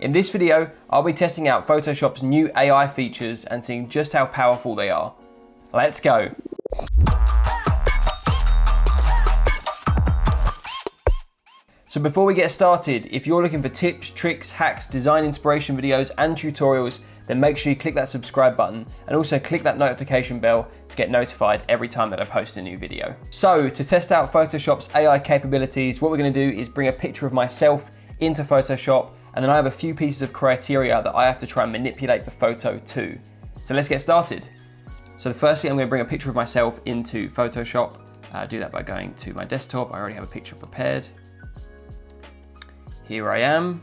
In this video, I'll be testing out Photoshop's new AI features and seeing just how powerful they are. Let's go. So before we get started, if you're looking for tips, tricks, hacks, design inspiration videos and tutorials, then make sure you click that subscribe button and also click that notification bell to get notified every time that I post a new video. So to test out Photoshop's AI capabilities, what we're going to do is bring a picture of myself into Photoshop, and then I have a few pieces of criteria that I have to try and manipulate the photo to. So let's get started. So firstly, I'm going to bring a picture of myself into Photoshop. Do that by going to my desktop. I already have a picture prepared. Here I am,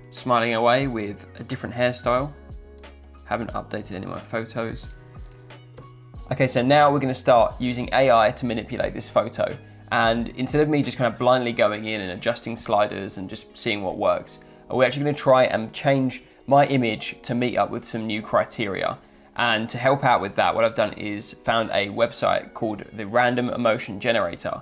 smiling away with a different hairstyle. Haven't updated any of my photos. Okay, so now we're going to start using AI to manipulate this photo. And instead of me just kind of blindly going in and adjusting sliders and just seeing what works, we're actually going to try and change my image to meet up with some new criteria. And to help out with that, what I've done is found a website called the Random Emotion Generator.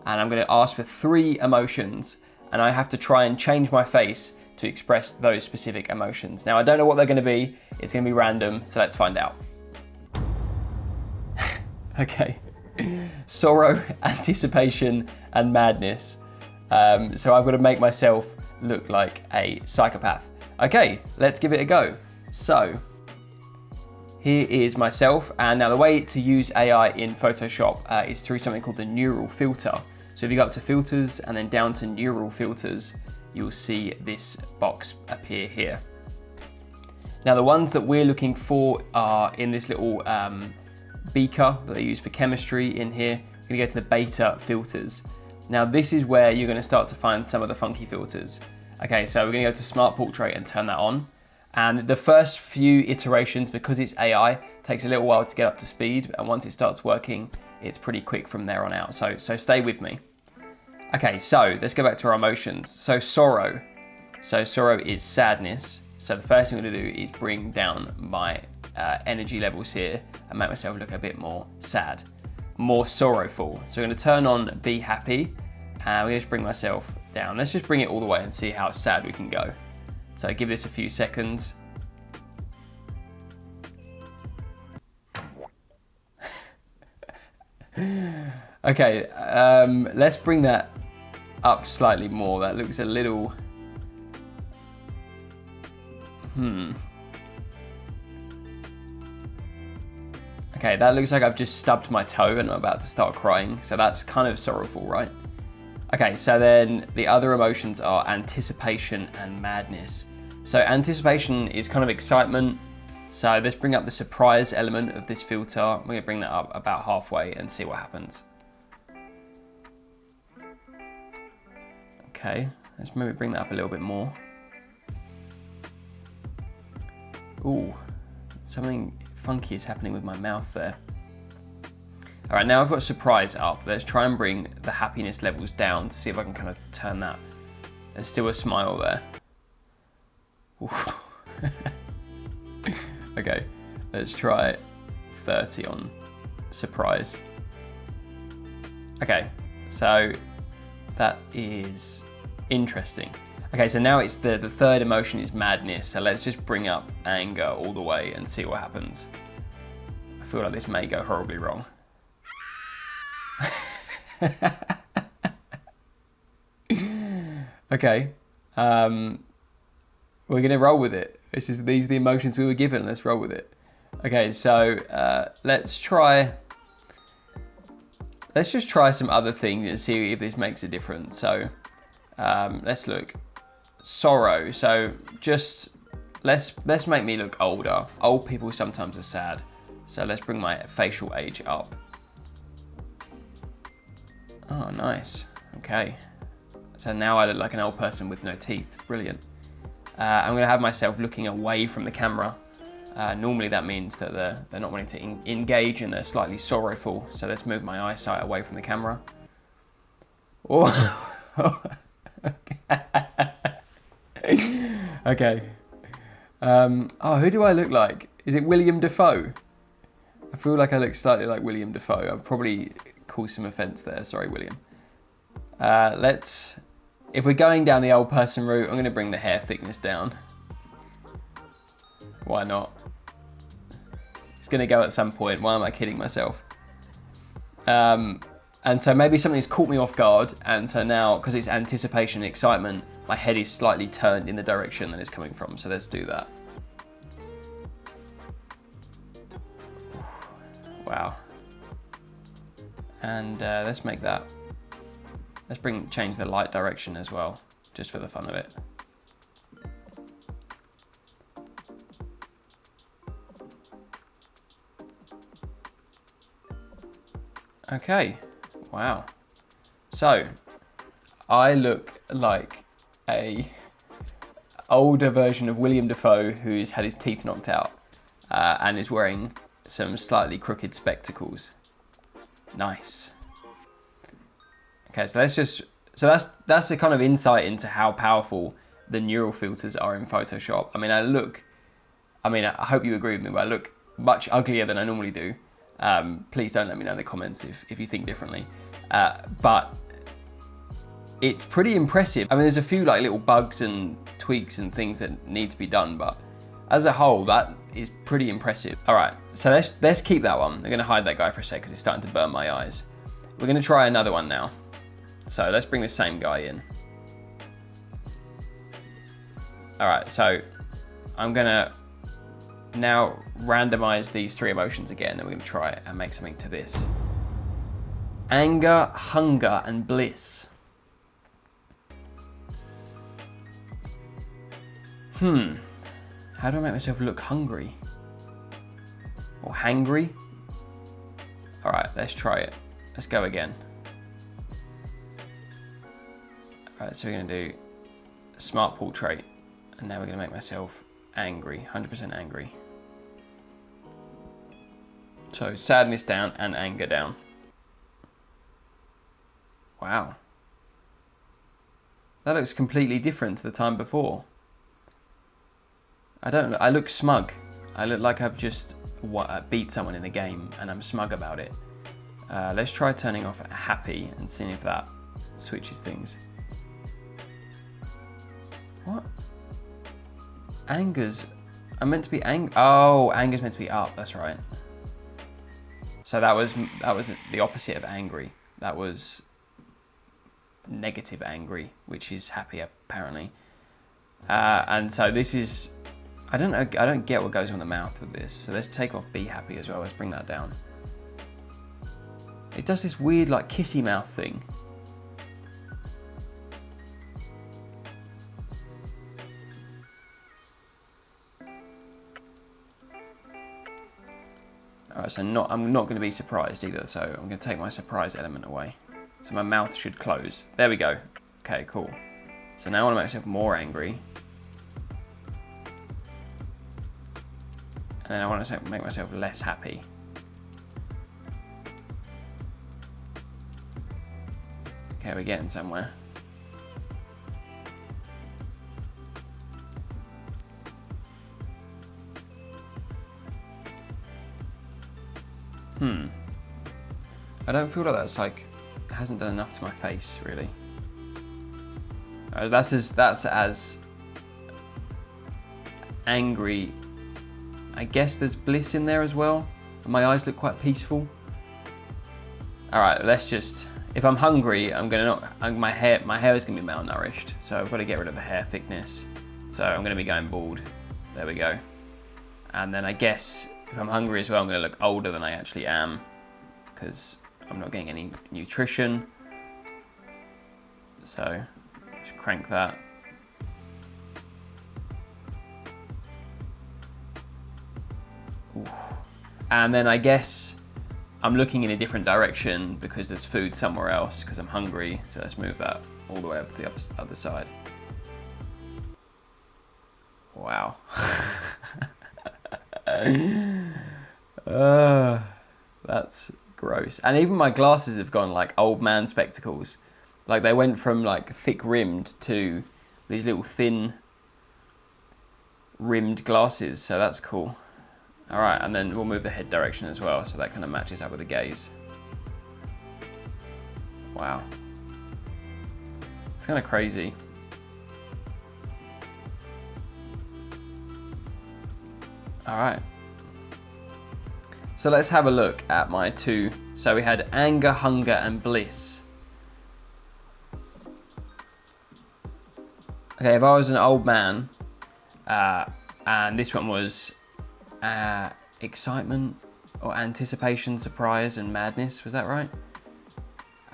And I'm going to ask for 3 emotions, and I have to try and change my face to express those specific emotions. Now, I don't know what they're going to be. It's going to be random, so let's find out. Okay. Sorrow, anticipation, and madness. So I've got to make myself look like a psychopath. Okay, let's give it a go. So here is myself, and now the way to use AI in Photoshop is through something called the neural filter. So if you go up to filters and then down to neural filters, you'll see this box appear here. Now the ones that we're looking for are in this little beaker that they use for chemistry in here. We're gonna go to the beta filters. Now this is where you're gonna start to find some of the funky filters. Okay, so we're gonna go to Smart Portrait and turn that on. And the first few iterations, because it's AI, takes a little while to get up to speed. And once it starts working, it's pretty quick from there on out. So stay with me. Okay, so let's go back to our emotions. So sorrow. So sorrow is sadness. So the first thing I'm gonna do is bring down my energy levels here and make myself look a bit more sad, more sorrowful. So I'm going to turn on be happy, and we're going to bring myself down. Let's just bring it all the way and see how sad we can go. So give this a few seconds. Okay, let's bring that up slightly more. That looks a little Okay, that looks like I've just stubbed my toe and I'm about to start crying. So that's kind of sorrowful, right? Okay, so then the other emotions are anticipation and madness. So anticipation is kind of excitement. So let's bring up the surprise element of this filter. We're gonna bring that up about halfway and see what happens. Okay, let's maybe bring that up a little bit more. Ooh, something funky is happening with my mouth there. All right, now I've got surprise up. Let's try and bring the happiness levels down to see if I can kind of turn that. There's still a smile there. Okay, let's try 30 on surprise. Okay, so that is interesting. Okay, so now it's the third emotion is madness. So let's just bring up anger all the way and see what happens. I feel like this may go horribly wrong. Okay, we're gonna roll with it. These are the emotions we were given. Let's roll with it. Okay, so let's just try some other things and see if this makes a difference. So let's look. Sorrow. So just let's make me look older. Old people sometimes are sad. So let's bring my facial age up. Oh, nice. Okay. So now I look like an old person with no teeth. Brilliant. I'm gonna have myself looking away from the camera. Normally that means that they're not wanting to engage and they're slightly sorrowful. So let's move my eyesight away from the camera. Oh. Okay. Oh, who do I look like? Is it William Dafoe? I feel like I look slightly like William Dafoe. I've probably caused some offense there. Sorry, William. if we're going down the old person route, I'm going to bring the hair thickness down. Why not? It's going to go at some point. Why am I kidding myself? And so maybe something's caught me off guard, and so now, because it's anticipation and excitement, my head is slightly turned in the direction that it's coming from. So let's do that. Wow. And let's make that. Let's change the light direction as well, just for the fun of it. Okay. Wow. So, I look like a older version of William Dafoe who's had his teeth knocked out and is wearing some slightly crooked spectacles. Nice. Okay, so that's the kind of insight into how powerful the neural filters are in Photoshop. I mean, I hope you agree with me, but I look much uglier than I normally do. Please don't let me know in the comments if you think differently. But it's pretty impressive. I mean, there's a few like little bugs and tweaks and things that need to be done, but as a whole, that is pretty impressive. All right, so let's keep that one. I'm gonna hide that guy for a sec because it's starting to burn my eyes. We're gonna try another one now. So let's bring the same guy in. All right, so I'm gonna now randomize these three emotions again, and we're gonna try it and make something to this. Anger, hunger, and bliss. How do I make myself look hungry? Or hangry? All right, let's try it. Let's go again. All right, so we're gonna do smart portrait, and now we're gonna make myself angry, 100% angry. So sadness down and anger down. Wow. That looks completely different to the time before. I look smug. I look like I've just beat someone in a game and I'm smug about it. Let's try turning off happy and seeing if that switches things. What? Anger's, I'm meant to be oh, anger's meant to be up, that's right. So that was the opposite of angry. That was negative angry, which is happy apparently. And so this is, I don't get what goes on in the mouth with this. So let's take off be happy as well. Let's bring that down. It does this weird like kissy mouth thing. All right, so I'm not going to be surprised either. So I'm going to take my surprise element away. So my mouth should close. There we go. Okay, cool. So now I want to make myself more angry. And then I want to make myself less happy. Okay, we're getting somewhere. I don't feel like that's like, it hasn't done enough to my face, really. That's as angry. I guess there's bliss in there as well. My eyes look quite peaceful. All right, let's just, if I'm hungry, my hair is gonna be malnourished. So I've got to get rid of the hair thickness. So I'm gonna be going bald. There we go. And then I guess if I'm hungry as well, I'm gonna look older than I actually am because I'm not getting any nutrition. So just crank that. Ooh. And then I guess I'm looking in a different direction because there's food somewhere else because I'm hungry. So let's move that all the way up to the other side. Wow. That's gross. And even my glasses have gone like old man spectacles. Like they went from like thick rimmed to these little thin rimmed glasses. So that's cool. All right, and then we'll move the head direction as well. So that kind of matches up with the gaze. Wow. It's kind of crazy. All right. So let's have a look at my two. So we had anger, hunger, and bliss. Okay, if I was an old man, and this one was excitement or anticipation, surprise, and madness, was that right?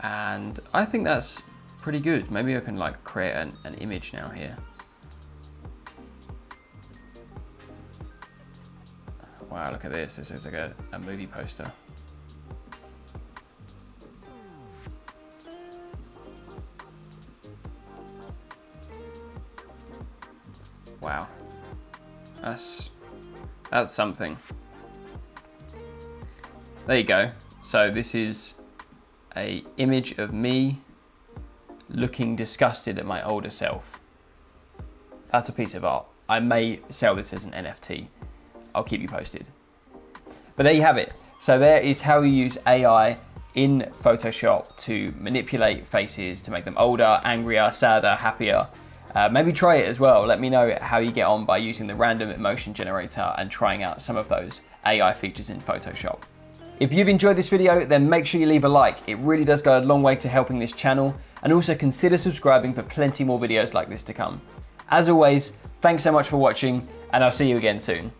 And I think that's pretty good. Maybe I can like create an image now here. Wow, look at this. This is like a movie poster. Wow. That's something. There you go. So this is an image of me looking disgusted at my older self. That's a piece of art. I may sell this as an NFT. I'll keep you posted. But there you have it. So there is how you use AI in Photoshop to manipulate faces, to make them older, angrier, sadder, happier. Maybe try it as well. Let me know how you get on by using the random emotion generator and trying out some of those AI features in Photoshop. If you've enjoyed this video, then make sure you leave a like. It really does go a long way to helping this channel, and also consider subscribing for plenty more videos like this to come. As always, thanks so much for watching, and I'll see you again soon.